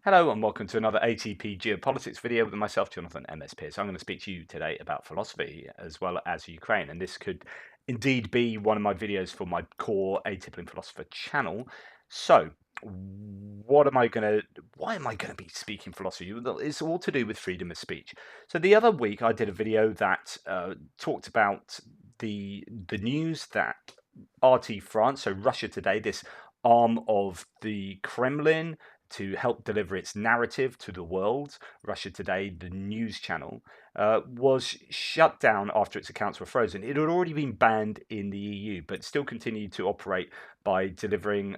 Hello and welcome to another ATP Geopolitics video with myself, Jonathan MS Pearce. I'm going to speak to you today about philosophy as well as Ukraine, and this could indeed be one of my videos for my core Atypical Philosopher channel. So, why am I going to be speaking philosophy? Well, it's all to do with freedom of speech. So the other week I did a video that talked about the news that RT France, so Russia Today, this arm of the Kremlin, to help deliver its narrative to the world, Russia Today, the news channel, was shut down after its accounts were frozen. It had already been banned in the EU, but still continued to operate by delivering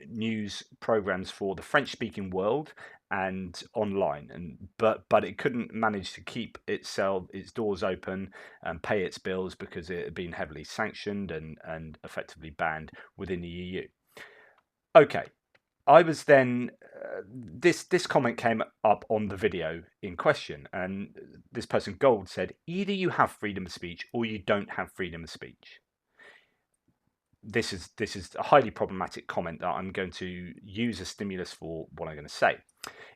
news programs for the French-speaking world and online. But it couldn't manage to keep its doors open and pay its bills because it had been heavily sanctioned and effectively banned within the EU. Okay. I was then this comment came up on the video in question, and this person Gold said, either you have freedom of speech or you don't have freedom of speech. This is a highly problematic comment that I'm going to use as stimulus for what I'm going to say.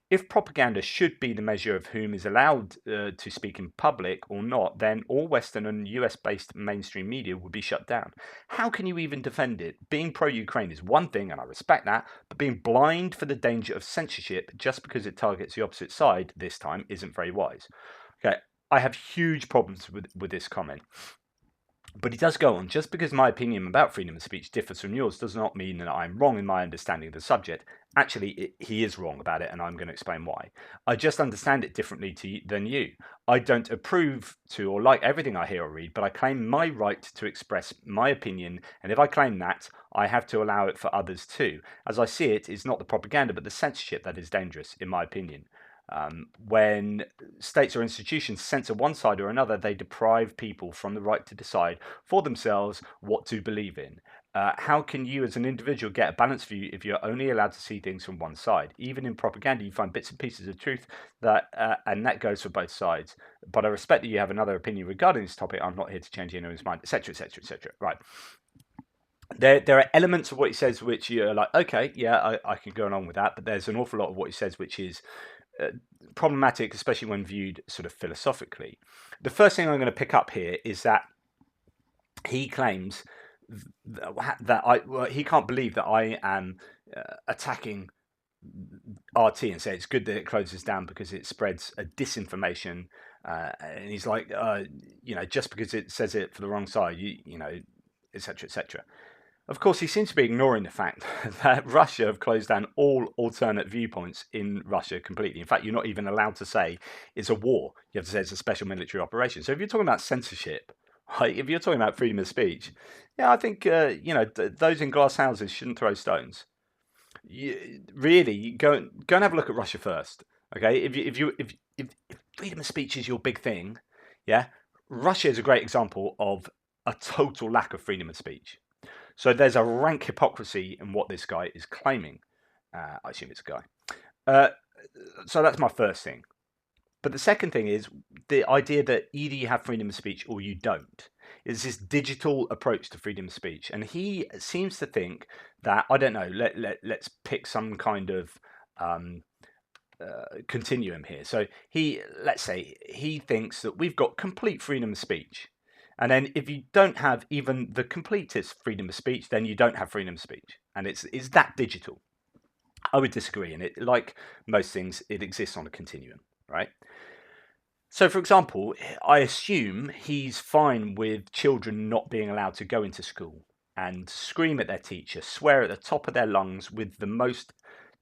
If propaganda should be the measure of whom is allowed to speak in public or not, then all Western and US-based mainstream media would be shut down. How can you even defend it? Being pro-Ukraine is one thing, and I respect that, but being blind for the danger of censorship just because it targets the opposite side this time isn't very wise. Okay, I have huge problems with this comment. But he does go on, just because my opinion about freedom of speech differs from yours does not mean that I'm wrong in my understanding of the subject. Actually, he is wrong about it, and I'm going to explain why. I just understand it differently than you. I don't approve to or like everything I hear or read, but I claim my right to express my opinion, and if I claim that, I have to allow it for others too. As I see it, it's not the propaganda, but the censorship that is dangerous, in my opinion. When states or institutions censor one side or another, they deprive people from the right to decide for themselves what to believe in. How can you as an individual get a balanced view if you're only allowed to see things from one side? Even in propaganda, you find bits and pieces of truth and that goes for both sides. But I respect that you have another opinion regarding this topic. I'm not here to change anyone's mind, etc., etc., etc. Right. There are elements of what he says which you're like, okay, yeah, I can go along with that. But there's an awful lot of what he says which is problematic, especially when viewed sort of philosophically. The first thing I'm going to pick up here is that he claims that he can't believe that I am attacking RT and say it's good that it closes down because it spreads a disinformation. And he's like, just because it says it for the wrong side, etc., etc. Of course, he seems to be ignoring the fact that Russia have closed down all alternate viewpoints in Russia completely. In fact, you're not even allowed to say it's a war. You have to say it's a special military operation. So if you're talking about censorship, right, if you're talking about freedom of speech, yeah, I think those in glass houses shouldn't throw stones. Really, go and have a look at Russia first. Okay, if freedom of speech is your big thing, yeah, Russia is a great example of a total lack of freedom of speech. So there's a rank hypocrisy in what this guy is claiming. I assume it's a guy. So that's my first thing. But the second thing is the idea that either you have freedom of speech or you don't. Is this digital approach to freedom of speech. And he seems to think that, I don't know, let's pick some kind of continuum here. So let's say he thinks that we've got complete freedom of speech. And then if you don't have even the completest freedom of speech, then you don't have freedom of speech. And it's that digital. I would disagree. And it, like most things, it exists on a continuum, right? So, for example, I assume he's fine with children not being allowed to go into school and scream at their teacher, swear at the top of their lungs with the most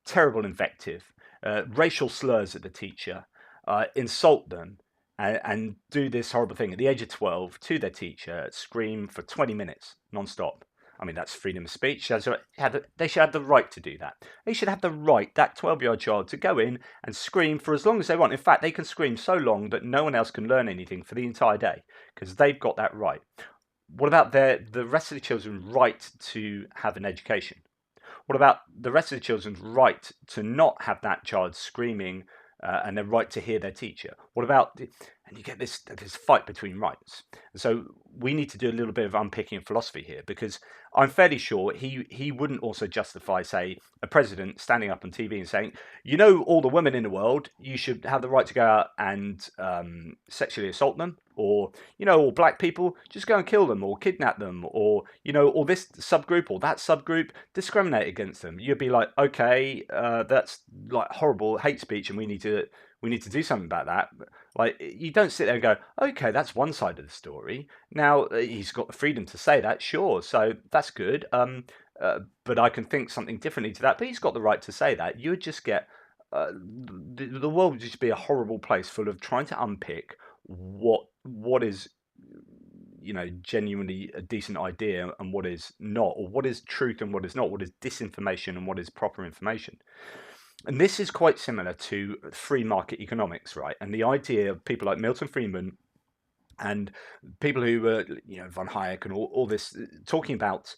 terrible invective, racial slurs at the teacher, insult them, and do this horrible thing at the age of 12 to their teacher, scream for 20 minutes non-stop. I mean, that's freedom of speech. They should have the right to do that. They should have the right, that 12-year-old child, to go in and scream for as long as they want. In fact, they can scream so long that no one else can learn anything for the entire day because they've got that right. What about the rest of the children's right to have an education? What about the rest of the children's right to not have that child screaming and their right to hear their teacher? What about and you get this fight between rights. And so we need to do a little bit of unpicking of philosophy here, because I'm fairly sure he wouldn't also justify, say, a president standing up on TV and saying, you know, all the women in the world, you should have the right to go out and sexually assault them, or, you know, all black people, just go and kill them or kidnap them, or, you know, or this subgroup or that subgroup, discriminate against them. You'd be like, okay, that's like horrible hate speech, and we need to do something about that. Like, you don't sit there and go, okay, that's one side of the story. Now, he's got the freedom to say that, sure, so that's good. But I can think something differently to that. But he's got the right to say that. You would just get the world would just be a horrible place, full of trying to unpick what is, you know, genuinely a decent idea and what is not, or what is truth and what is not, what is disinformation and what is proper information. And this is quite similar to free market economics, right? And the idea of people like Milton Friedman and people who were, you know, von Hayek and all this, talking about,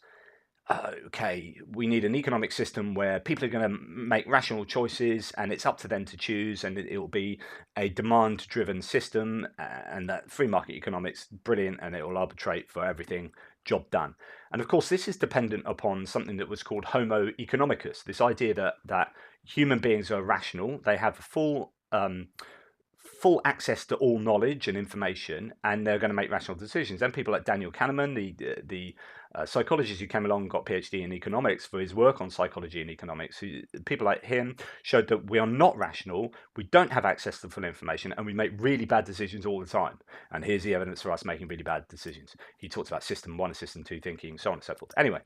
okay, we need an economic system where people are going to make rational choices and it's up to them to choose, and it will be a demand-driven system, and that free market economics, brilliant, and it will arbitrate for everything, job done. And of course, this is dependent upon something that was called Homo economicus, this idea that human beings are rational, they have full access to all knowledge and information, and they're going to make rational decisions. And people like Daniel Kahneman, the psychologist who came along and got a PhD in economics for his work on psychology and economics, people like him showed that we are not rational, we don't have access to full information, and we make really bad decisions all the time. And here's the evidence for us making really bad decisions. He talks about system 1 and system 2 thinking, so on and so forth. Anyway,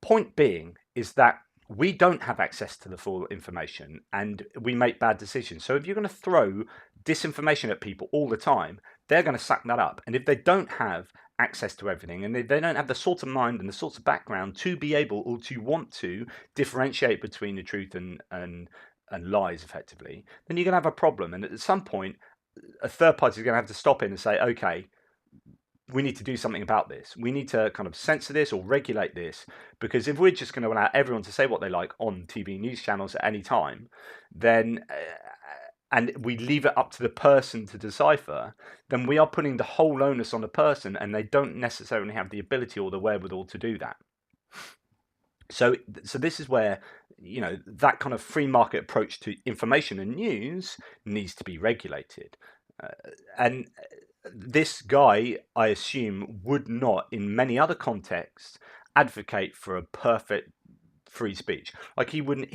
point being is that we don't have access to the full information and we make bad decisions. So if you're going to throw disinformation at people all the time, they're going to suck that up. And if they don't have access to everything, and they don't have the sort of mind and the sort of background to be able, or to want to differentiate between the truth and lies effectively, then you're going to have a problem. And at some point, a third party is going to have to stop in and say, okay, we need to do something about this. We need to kind of censor this or regulate this, because if we're just going to allow everyone to say what they like on TV news channels at any time, then and we leave it up to the person to decipher, then we are putting the whole onus on the person, and they don't necessarily have the ability or the wherewithal to do that. So this is where, you know, that kind of free market approach to information and news needs to be regulated. And this guy, I assume, would not, in many other contexts, advocate for a perfect free speech. Like he would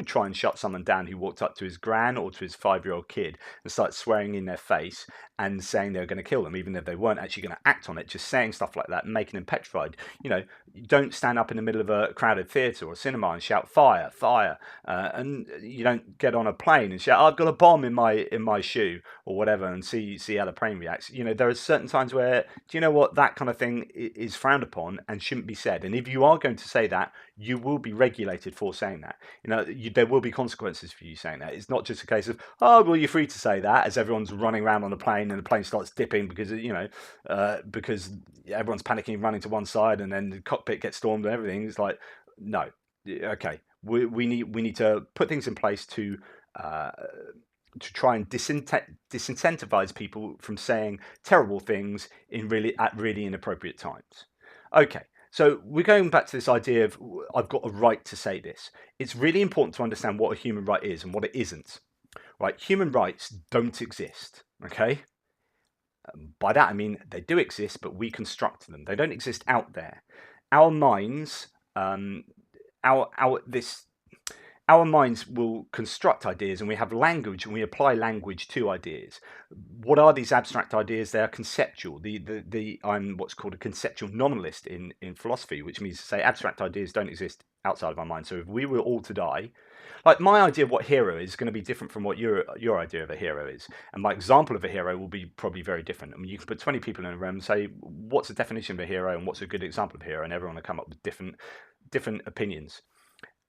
try and shut someone down who walked up to his gran or to his 5-year-old kid and start swearing in their face and saying they were going to kill them, even if they weren't actually going to act on it, just saying stuff like that and making them petrified. You know, you don't stand up in the middle of a crowded theatre or a cinema and shout fire, fire, and you don't get on a plane and shout, I've got a bomb in my shoe or whatever, and see how the plane reacts. You know, there are certain times where, do you know what, that kind of thing is frowned upon and shouldn't be said. And if you are going to say that, you will be regulated for saying that. You know, there will be consequences for you saying that. It's not just a case of, oh, well, you're free to say that, as everyone's running around on the plane and the plane starts dipping because, you know, because everyone's panicking, running to one side, and then the cockpit gets stormed and everything. It's like, no, okay, we need to put things in place to try and disincentivize people from saying terrible things at really inappropriate times. Okay. So we're going back to this idea of, I've got a right to say this. It's really important to understand what a human right is and what it isn't. Right? Human rights don't exist. Okay? By that I mean they do exist, but we construct them. They don't exist out there. Our minds, our minds will construct ideas, and we have language, and we apply language to ideas. What are these abstract ideas? They are conceptual. I'm what's called a conceptual nominalist in philosophy, which means to say abstract ideas don't exist outside of our mind. So if we were all to die, like my idea of what hero is going to be different from what your idea of a hero is, and my example of a hero will be probably very different. I mean, you can put 20 people in a room and say, what's the definition of a hero and what's a good example of a hero, and everyone will come up with different opinions.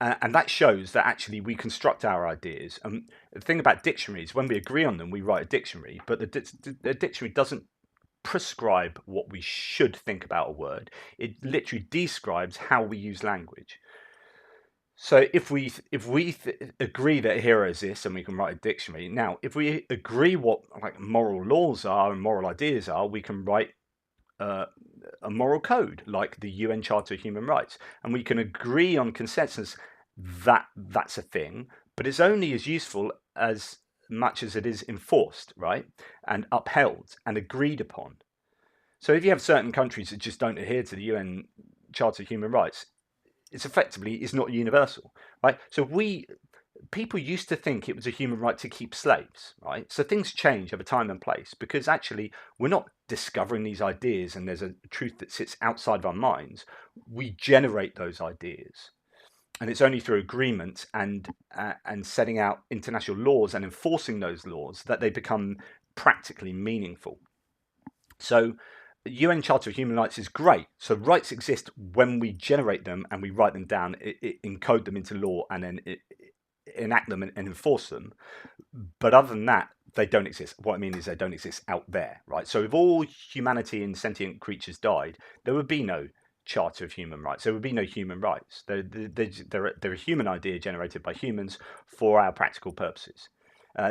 And that shows that actually we construct our ideas. And the thing about dictionaries, when we agree on them, we write a dictionary, but the dictionary doesn't prescribe what we should think about a word. It literally describes how we use language. So if we agree that a hero exists and we can write a dictionary, now if we agree what like moral laws are and moral ideas are, we can write uh, a moral code like the UN Charter of Human Rights, and we can agree on consensus that that's a thing, but it's only as useful as much as it is enforced, right, and upheld and agreed upon. So if you have certain countries that just don't adhere to the UN Charter of Human Rights, it's not universal, right? So we people used to think it was a human right to keep slaves, right? So things change over time and place because actually we're not discovering these ideas and there's a truth that sits outside of our minds. We generate those ideas, and it's only through agreement and setting out international laws and enforcing those laws that they become practically meaningful. So the UN Charter of Human Rights is great. So rights exist when we generate them and we write them down, encode them into law, and then enact them and enforce them. But other than that, they don't exist. What I mean is they don't exist out there, right? So if all humanity and sentient creatures died, there would be no Charter of Human Rights. There would be no human rights. They're a human idea generated by humans for our practical purposes.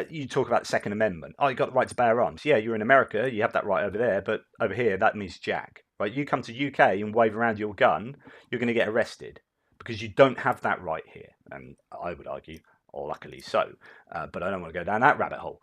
You talk about the Second Amendment. Oh, you got the right to bear arms. Yeah, you're in America. You have that right over there, but over here, that means jack. Right? You come to UK and wave around your gun, you're going to get arrested because you don't have that right here. And I would argue, or luckily so, but I don't want to go down that rabbit hole.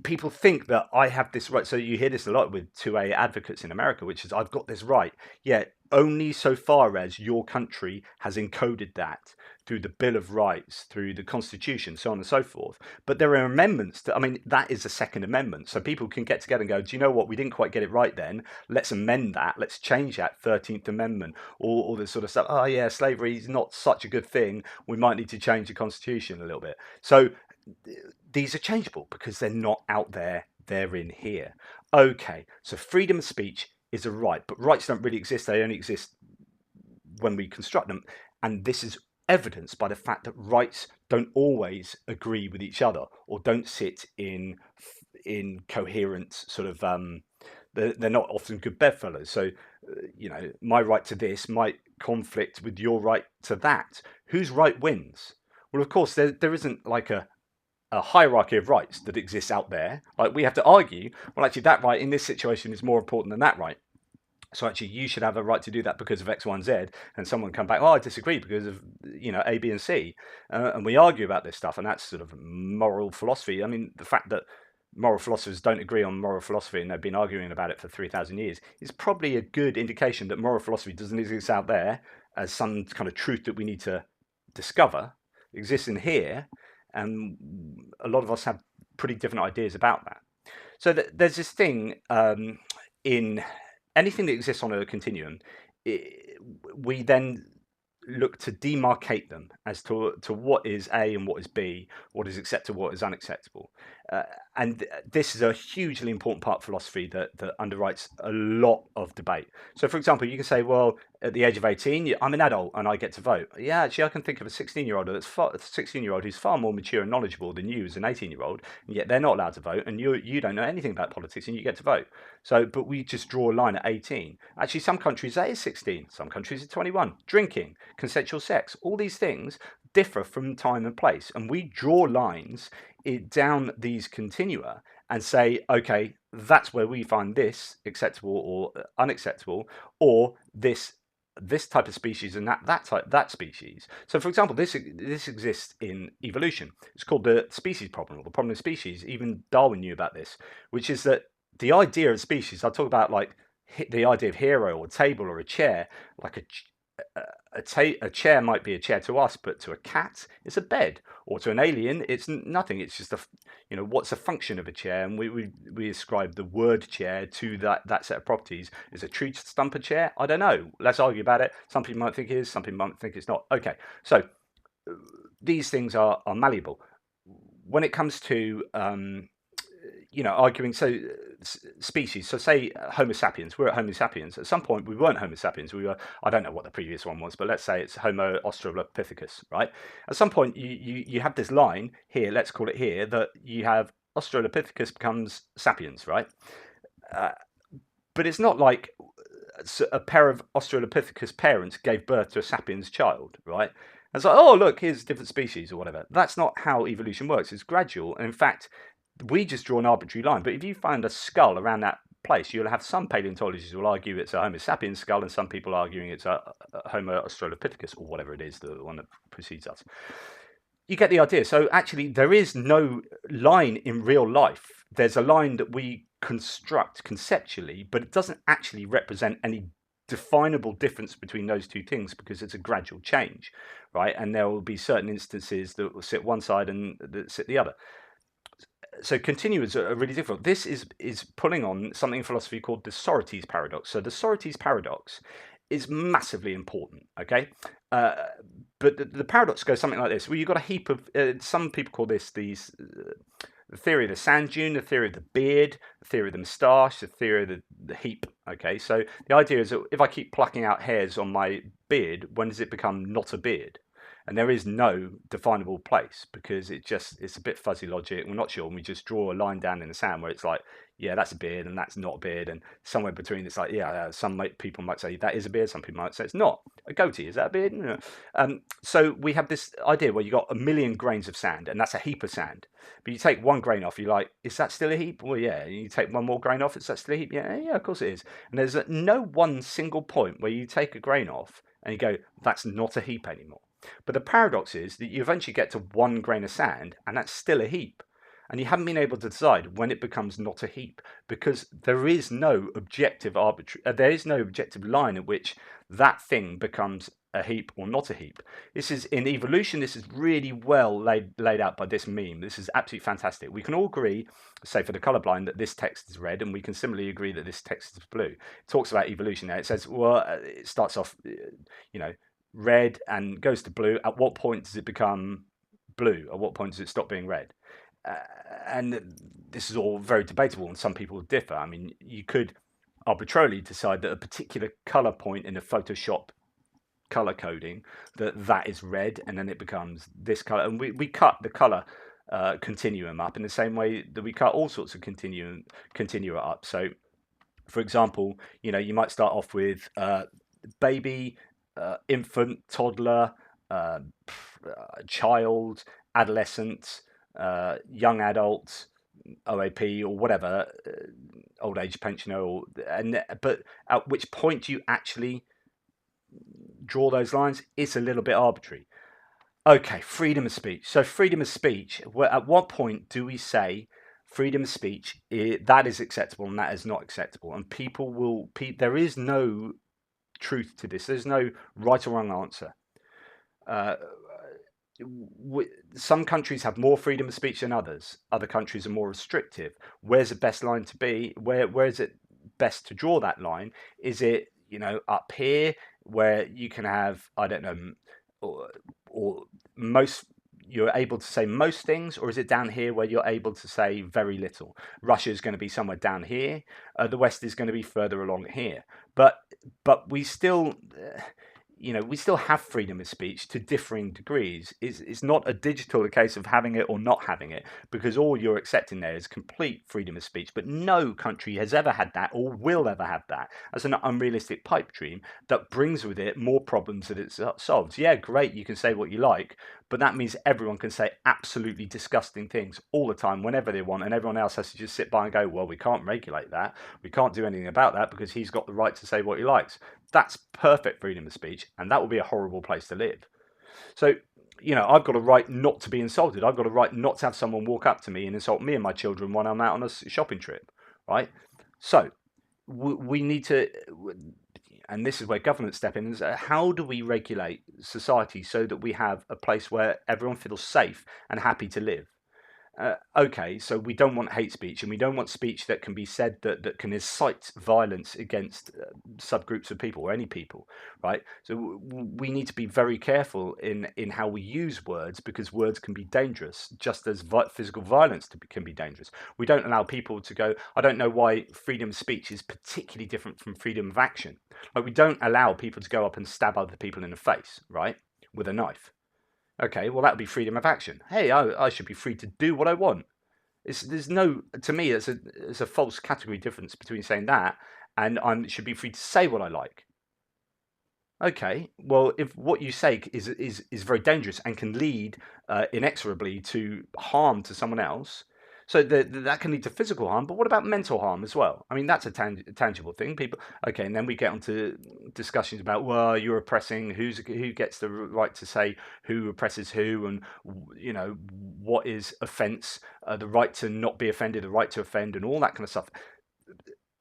People think that I have this right. So you hear this a lot with 2A advocates in America, which is I've got this right. Yeah, only so far as your country has encoded that through the Bill of Rights, through the Constitution, so on and so forth. But there are amendments I mean, that is the Second Amendment. So people can get together and go, do you know what? We didn't quite get it right then. Let's amend that. Let's change that 13th Amendment, or all this sort of stuff. Oh, yeah, slavery is not such a good thing. We might need to change the Constitution a little bit. So these are changeable because they're not out there, they're in here. Okay, so freedom of speech is a right, but rights don't really exist. They only exist when we construct them. And this is evidenced by the fact that rights don't always agree with each other or don't sit in coherent sort of they're not often good bedfellows. So my right to this might conflict with your right to that. Whose right wins? Well, of course, there isn't like a hierarchy of rights that exists out there. Like we have to argue, well, actually, that right in this situation is more important than that right. So actually, you should have a right to do that because of X, Y, and Z. And someone come back, oh, I disagree because of A, B, and C, and we argue about this stuff, and that's sort of moral philosophy. I mean, the fact that moral philosophers don't agree on moral philosophy and they've been arguing about it for 3,000 years is probably a good indication that moral philosophy doesn't exist out there as some kind of truth that we need to discover. It exists in here, and a lot of us have pretty different ideas about that. So there's this thing in anything that exists on a continuum. We then look to demarcate them as to what is A and what is B, what is acceptable, what is unacceptable. And this is a hugely important part of philosophy that underwrites a lot of debate. So, for example, you can say, well, at the age of 18, I'm an adult and I get to vote. Yeah, actually, I can think of a 16-year-old who's far more mature and knowledgeable than you as an 18-year-old, and yet they're not allowed to vote, and you don't know anything about politics, and you get to vote. So, but we just draw a line at 18. Actually, some countries that is 16, some countries are 21. Drinking, consensual sex, all these things differ from time and place, and we draw lines down these continua and say, okay, that's where we find this acceptable or unacceptable, or this type of species and that species. So, for example, this exists in evolution. It's called the species problem, or the problem of species. Even Darwin knew about this, which is that the idea of species. I talk about like the idea of hero or table or a chair, like a chair might be a chair to us, but to a cat, it's a bed, or to an alien, it's nothing. It's just what's the function of a chair, and we ascribe the word chair to that set of properties. Is a tree stump a chair? I don't know. Let's argue about it. Some people might think it is. Some people might think it's not. Okay, so these things are malleable. When it comes to arguing, so species, so say Homo sapiens, we're at Homo sapiens. At some point, we weren't Homo sapiens. We were, I don't know what the previous one was, but let's say it's Homo australopithecus, right? At some point, you have this line here, let's call it here, that you have Australopithecus becomes sapiens, right? But it's not like a pair of Australopithecus parents gave birth to a sapiens child, right? And it's like, oh, look, here's a different species or whatever. That's not how evolution works. It's gradual. And in fact, we just draw an arbitrary line. But if you find a skull around that place, you'll have some paleontologists who will argue it's a Homo sapiens skull and some people arguing it's a Homo Australopithecus or whatever it is, the one that precedes us. You get the idea. So actually, there is no line in real life. There's a line that we construct conceptually, but it doesn't actually represent any definable difference between those two things because it's a gradual change, right? And there will be certain instances that will sit one side and that sit the other. So continuums are really difficult. This is pulling on something in philosophy called the Sorites paradox. So the Sorites paradox is massively important, okay? But the paradox goes something like this. Well, you've got a heap of, some people call this the theory of the sand dune, the theory of the beard, the theory of the moustache, the theory of the heap, okay? So the idea is that if I keep plucking out hairs on my beard, when does it become not a beard? And there is no definable place because it's a bit fuzzy logic. We're not sure, and we just draw a line down in the sand where it's like, yeah, that's a beard and that's not a beard, and somewhere between it's like, yeah, some people might say that is a beard, some people might say it's not. A goatee, is that a beard? No. So we have this idea where you got a million grains of sand, and that's a heap of sand. But you take one grain off, you're like, is that still a heap? Well, yeah. You take one more grain off, is that still a heap? Yeah, of course it is. And there's no one single point where you take a grain off and you go, that's not a heap anymore. But the paradox is that you eventually get to one grain of sand and that's still a heap. And you haven't been able to decide when it becomes not a heap because there is no objective there is no objective line at which that thing becomes a heap or not a heap. This is in evolution. This is really well laid out by this meme. This is absolutely fantastic. We can all agree, say for the colorblind, that this text is red, and we can similarly agree that this text is blue. It talks about evolution now. It says, well, it starts off, red and goes to blue. At what point does it become blue? At what point does it stop being red? And this is all very debatable, and some people differ. I mean, you could arbitrarily decide that a particular color point in a Photoshop color coding that is red, and then it becomes this color. And we cut the color continuum up in the same way that we cut all sorts of continua up. So, for example, you might start off with baby, infant, toddler, child, adolescent, young adult, OAP or whatever, old age pensioner, but at which point do you actually draw those lines? It's a little bit arbitrary. Okay, freedom of speech. So freedom of speech, at what point do we say freedom of speech, that is acceptable and that is not acceptable? And there is no truth to this. There's no right or wrong answer. Some countries have more freedom of speech than others. Other countries are more restrictive. Where's the best line to be? Where is it best to draw that line? Is it up here where you can have, I don't know, or most, you're able to say most things, or is it down here where you're able to say very little? Russia is going to be somewhere down here. The West is going to be further along here. But we still, we still have freedom of speech to differing degrees. It's not a digital case of having it or not having it, because all you're accepting there is complete freedom of speech. But no country has ever had that or will ever have that as an unrealistic pipe dream that brings with it more problems that it solves. Yeah, great, you can say what you like, but that means everyone can say absolutely disgusting things all the time whenever they want, and everyone else has to just sit by and go, well, we can't regulate that. We can't do anything about that because he's got the right to say what he likes. That's perfect freedom of speech, and that would be a horrible place to live. So, I've got a right not to be insulted. I've got a right not to have someone walk up to me and insult me and my children when I'm out on a shopping trip, right? So, we need to, and this is where governments step in, is how do we regulate society so that we have a place where everyone feels safe and happy to live? Okay, so we don't want hate speech, and we don't want speech that can be said that can incite violence against subgroups of people or any people, right? So we need to be very careful in how we use words, because words can be dangerous, just as physical violence can be dangerous. We don't allow people to go, I don't know why freedom of speech is particularly different from freedom of action. Like, we don't allow people to go up and stab other people in the face, right, with a knife. Okay, well, that would be freedom of action. Hey, I should be free to do what I want. To me, it's a false category difference between saying that and I should be free to say what I like. Okay, well, if what you say is very dangerous and can lead inexorably to harm to someone else, so that can lead to physical harm. But what about mental harm as well? I mean, that's a tangible thing. People, okay, and then we get onto discussions about, well, you're oppressing. Who gets the right to say who oppresses who, and what is offence, the right to not be offended, the right to offend, and all that kind of stuff.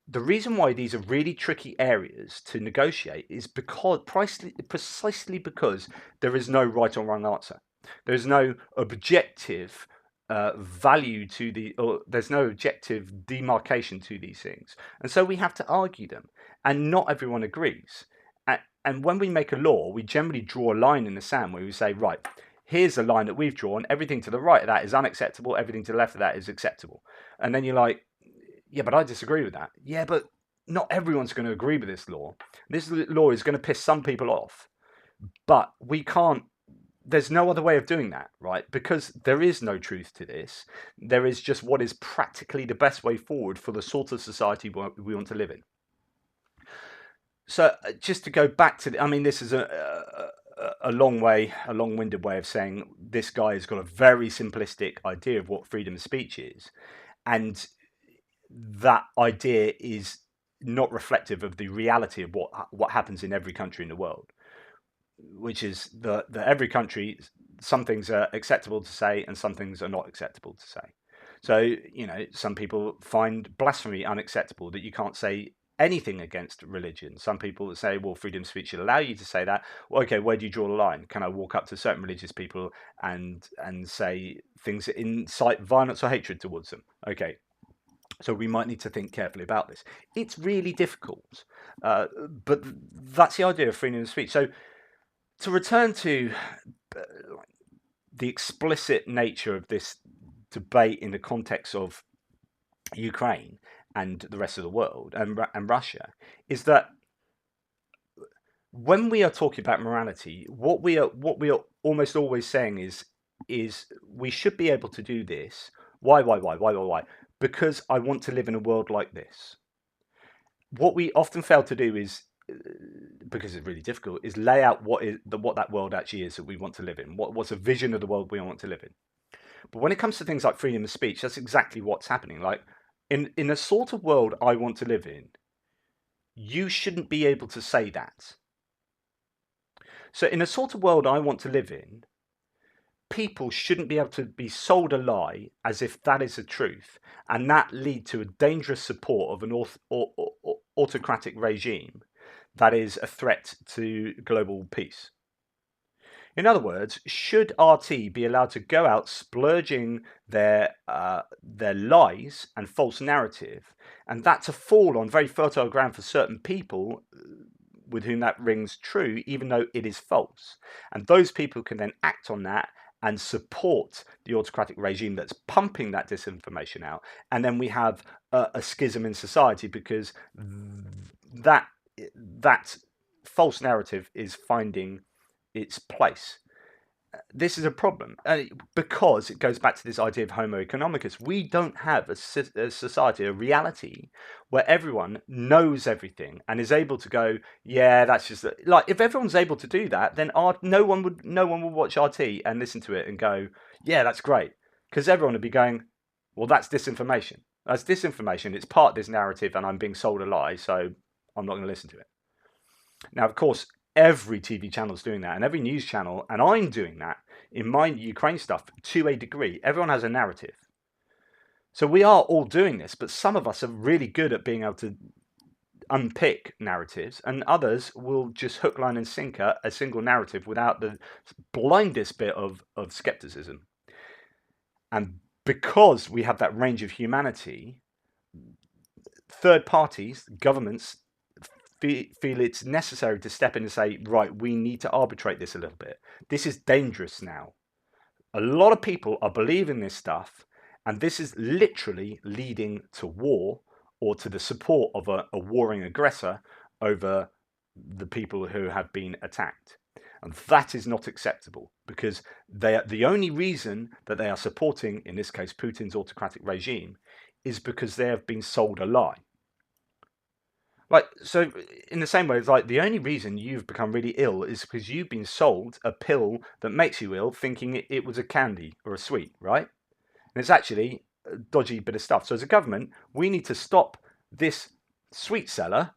The reason why these are really tricky areas to negotiate is precisely because there is no right or wrong answer. There is no objective value to or there's no objective demarcation to these things. And so we have to argue them. And not everyone agrees. And when we make a law, we generally draw a line in the sand where we say, right, here's a line that we've drawn. Everything to the right of that is unacceptable. Everything to the left of that is acceptable. And then you're like, yeah, but I disagree with that. Yeah, but not everyone's going to agree with this law. This law is going to piss some people off, but we can't. There's no other way of doing that, right? Because there is no truth to this. There is just what is practically the best way forward for the sort of society we want to live in. So just to go back to, I mean, this is a long-winded way of saying this guy has got a very simplistic idea of what freedom of speech is, and that idea is not reflective of the reality of what happens in every country in the world, which is that every country, some things are acceptable to say and some things are not acceptable to say. So, some people find blasphemy unacceptable, that you can't say anything against religion. Some people say, well, freedom of speech should allow you to say that. Well, okay, where do you draw the line? Can I walk up to certain religious people and say things that incite violence or hatred towards them? Okay, so we might need to think carefully about this. It's really difficult, but that's the idea of freedom of speech. So to return to the explicit nature of this debate in the context of Ukraine and the rest of the world and Russia, is that when we are talking about morality, what we are almost always saying is we should be able to do this. Why? Because I want to live in a world like this. What we often fail to do is, because it's really difficult, is lay out what that world actually is that we want to live in. What's a vision of the world we want to live in? But when it comes to things like freedom of speech, that's exactly what's happening. Like in the sort of world I want to live in, you shouldn't be able to say that. So in a sort of world I want to live in, people shouldn't be able to be sold a lie as if that is the truth, and that lead to a dangerous support of an autocratic regime that is a threat to global peace. In other words, should RT be allowed to go out splurging their lies and false narrative, and that to fall on very fertile ground for certain people with whom that rings true, even though it is false, and those people can then act on that and support the autocratic regime that's pumping that disinformation out, and then we have a schism in society because that false narrative is finding its place. This is a problem because it goes back to this idea of Homo economicus. We don't have a society, a reality where everyone knows everything and is able to go, yeah, that's just like, if everyone's able to do that, then no one would watch RT and listen to it and go, yeah, that's great, because everyone would be going, well, that's disinformation. That's disinformation. It's part of this narrative, and I'm being sold a lie, so I'm not going to listen to it. Now, of course, every TV channel is doing that, and every news channel, and I'm doing that in my Ukraine stuff to a degree. Everyone has a narrative. So we are all doing this, but some of us are really good at being able to unpick narratives, and others will just hook, line, and sinker a single narrative without the blindest bit of skepticism. And because we have that range of humanity, third parties, governments, feel it's necessary to step in and say, right, we need to arbitrate this a little bit. This is dangerous now. A lot of people are believing this stuff, and this is literally leading to war or to the support of a warring aggressor over the people who have been attacked. And that is not acceptable, because the only reason that they are supporting, in this case, Putin's autocratic regime, is because they have been sold a lie. Like, so in the same way, it's like the only reason you've become really ill is because you've been sold a pill that makes you ill, thinking it was a candy or a sweet, right? And it's actually a dodgy bit of stuff. So as a government, we need to stop this sweet seller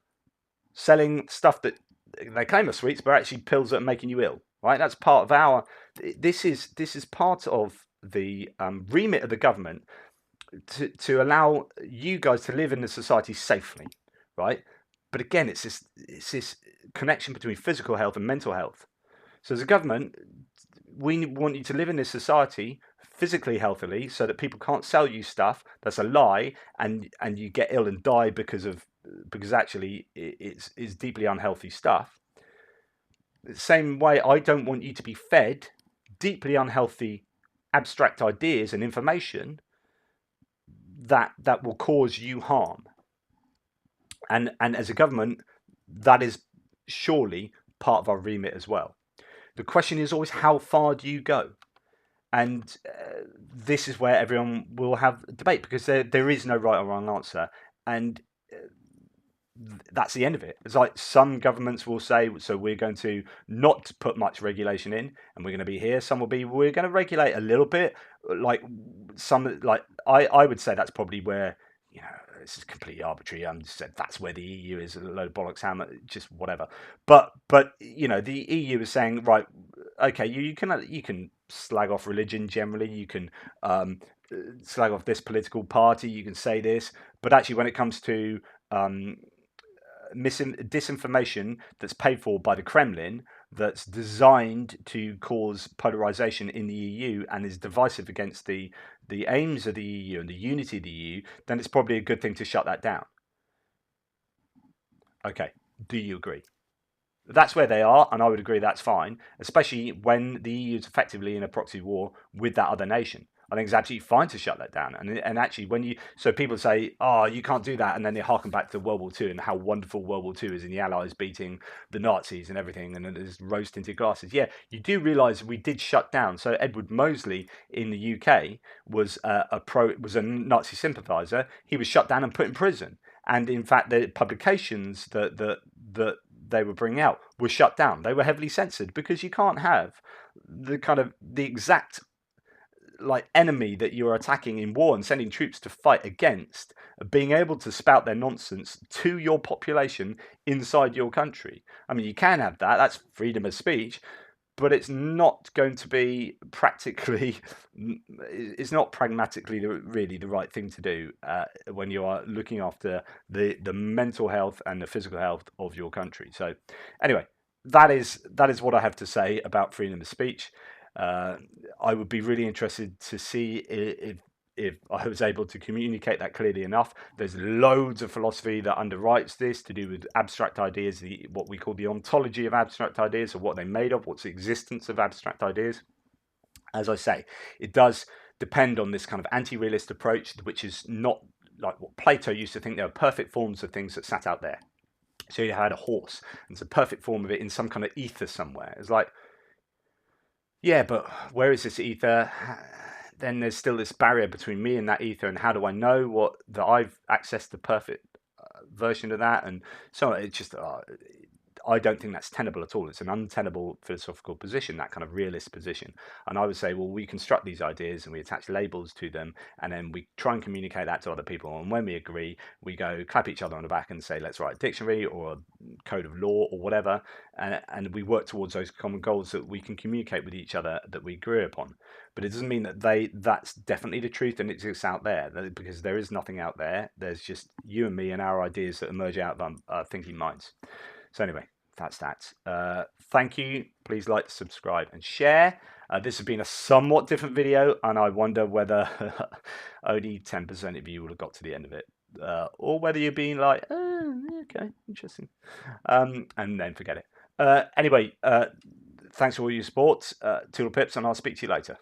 selling stuff that they claim are sweets, but actually pills that are making you ill. Right? That's part of our. This is part of the remit of the government to allow you guys to live in the society safely, right? But again, it's this connection between physical health and mental health. So as a government, we want you to live in this society physically healthily, so that people can't sell you stuff that's a lie, and you get ill and die because actually it's deeply unhealthy stuff. The same way, I don't want you to be fed deeply unhealthy abstract ideas and information that will cause you harm. And as a government, that is surely part of our remit as well. The question is always, how far do you go? And this is where everyone will have debate, because there is no right or wrong answer. And that's the end of it. It's like some governments will say, so we're going to not put much regulation in, and we're going to be here. Some will be, we're going to regulate a little bit. Like I would say that's probably where, this is completely arbitrary. I'm just saying that's where the EU is, a load of bollocks, hammer, just whatever. But the EU is saying, right, okay, you can slag off religion generally. You can slag off this political party. You can say this, but actually, when it comes to disinformation that's paid for by the Kremlin, that's designed to cause polarization in the EU and is divisive against the aims of the EU and the unity of the EU, then it's probably a good thing to shut that down. Okay, do you agree? That's where they are, and I would agree that's fine, especially when the EU is effectively in a proxy war with that other nation. I think it's absolutely fine to shut that down. And actually, so people say, oh, you can't do that, and then they harken back to World War II and how wonderful World War II is, and the Allies beating the Nazis and everything, and there's rose tinted glasses. Yeah, you do realise we did shut down. So Edward Mosley in the UK was was a Nazi sympathiser. He was shut down and put in prison. And in fact, the publications that they were bringing out were shut down. They were heavily censored, because you can't have the exact enemy that you're attacking in war and sending troops to fight against being able to spout their nonsense to your population inside your country. I mean, you can have that. That's freedom of speech. But it's not going to be it's not pragmatically really the right thing to do when you are looking after the mental health and the physical health of your country. So anyway, that is what I have to say about freedom of speech. I would be really interested to see if I was able to communicate that clearly enough. There's loads of philosophy that underwrites this, to do with abstract ideas, what we call the ontology of abstract ideas, or what they're made of, what's the existence of abstract ideas. As I say, it does depend on this kind of anti-realist approach, which is not like what Plato used to think there were perfect forms of things that sat out there. So you had a horse, and it's a perfect form of it in some kind of ether somewhere. It's like, yeah, but where is this ether? Then there's still this barrier between me and that ether, and how do I know that I've accessed the perfect version of that? And so it's just I don't think that's tenable at all. It's an untenable philosophical position, that kind of realist position. And I would say, well, we construct these ideas and we attach labels to them, and then we try and communicate that to other people. And when we agree, we go clap each other on the back and say, let's write a dictionary or a code of law or whatever. And we work towards those common goals that we can communicate with each other, that we agree upon. But it doesn't mean that that's definitely the truth and it exists out there, because there is nothing out there. There's just you and me and our ideas that emerge out of our thinking minds. So anyway, that's that. Thank you. Please like, subscribe, and share. This has been a somewhat different video, and I wonder whether only 10% of you would have got to the end of it, or whether you're being like, oh, okay, interesting, and then forget it. Anyway, thanks for all your support. Toodle pips, and I'll speak to you later.